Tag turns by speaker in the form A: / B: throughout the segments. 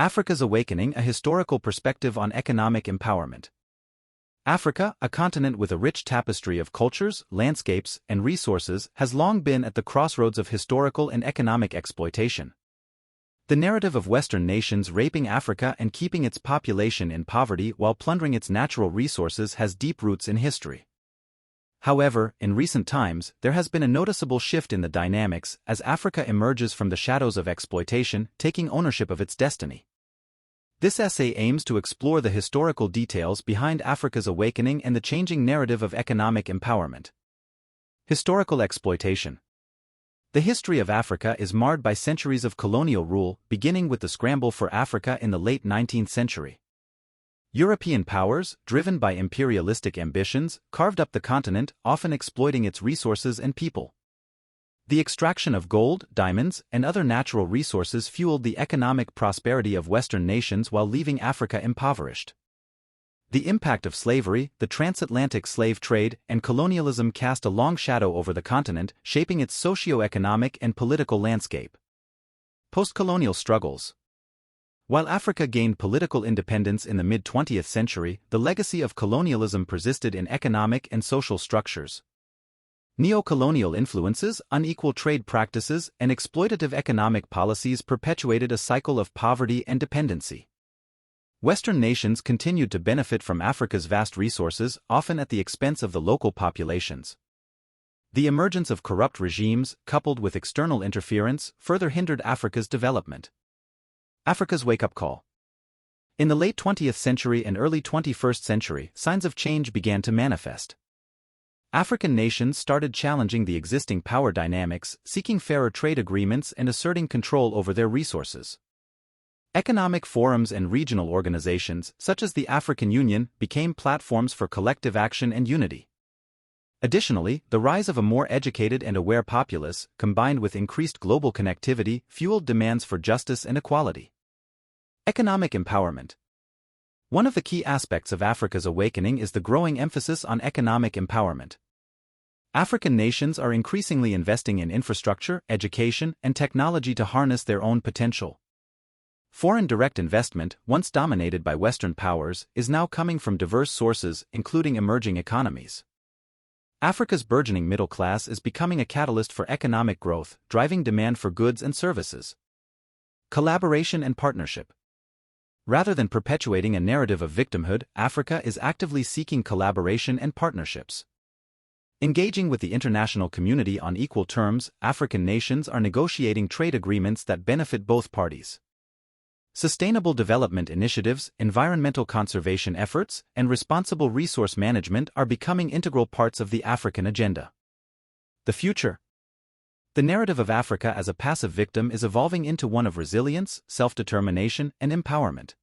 A: Africa's Awakening: A Historical Perspective on Economic Empowerment. Africa, a continent with a rich tapestry of cultures, landscapes, and resources, has long been at the crossroads of historical and economic exploitation. The narrative of Western nations raping Africa and keeping its population in poverty while plundering its natural resources has deep roots in history. However, in recent times, there has been a noticeable shift in the dynamics as Africa emerges from the shadows of exploitation, taking ownership of its destiny. This essay aims to explore the historical details behind Africa's awakening and the changing narrative of economic empowerment. Historical exploitation. The history of Africa is marred by centuries of colonial rule, beginning with the scramble for Africa in the late 19th century. European powers, driven by imperialistic ambitions, carved up the continent, often exploiting its resources and people. The extraction of gold, diamonds, and other natural resources fueled the economic prosperity of Western nations while leaving Africa impoverished. The impact of slavery, the transatlantic slave trade, and colonialism cast a long shadow over the continent, shaping its socio-economic and political landscape. Post-colonial struggles. While Africa gained political independence in the mid-20th century, the legacy of colonialism persisted in economic and social structures. Neo-colonial influences, unequal trade practices, and exploitative economic policies perpetuated a cycle of poverty and dependency. Western nations continued to benefit from Africa's vast resources, often at the expense of the local populations. The emergence of corrupt regimes, coupled with external interference, further hindered Africa's development. Africa's wake-up call. In the late 20th century and early 21st century, signs of change began to manifest. African nations started challenging the existing power dynamics, seeking fairer trade agreements and asserting control over their resources. Economic forums and regional organizations, such as the African Union, became platforms for collective action and unity. Additionally, the rise of a more educated and aware populace, combined with increased global connectivity, fueled demands for justice and equality. Economic empowerment. One of the key aspects of Africa's awakening is the growing emphasis on economic empowerment. African nations are increasingly investing in infrastructure, education, and technology to harness their own potential. Foreign direct investment, once dominated by Western powers, is now coming from diverse sources, including emerging economies. Africa's burgeoning middle class is becoming a catalyst for economic growth, driving demand for goods and services. Collaboration and partnership. Rather than perpetuating a narrative of victimhood, Africa is actively seeking collaboration and partnerships. Engaging with the international community on equal terms, African nations are negotiating trade agreements that benefit both parties. Sustainable development initiatives, environmental conservation efforts, and responsible resource management are becoming integral parts of the African agenda. The future. The narrative of Africa as a passive victim is evolving into one of resilience, self-determination, and empowerment.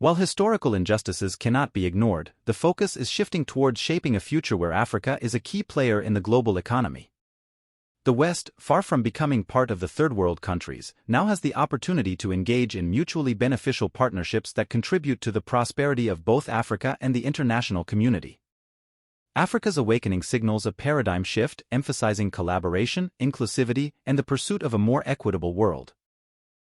A: While historical injustices cannot be ignored, the focus is shifting towards shaping a future where Africa is a key player in the global economy. The West, far from becoming part of the Third World countries, now has the opportunity to engage in mutually beneficial partnerships that contribute to the prosperity of both Africa and the international community. Africa's awakening signals a paradigm shift, emphasizing collaboration, inclusivity, and the pursuit of a more equitable world.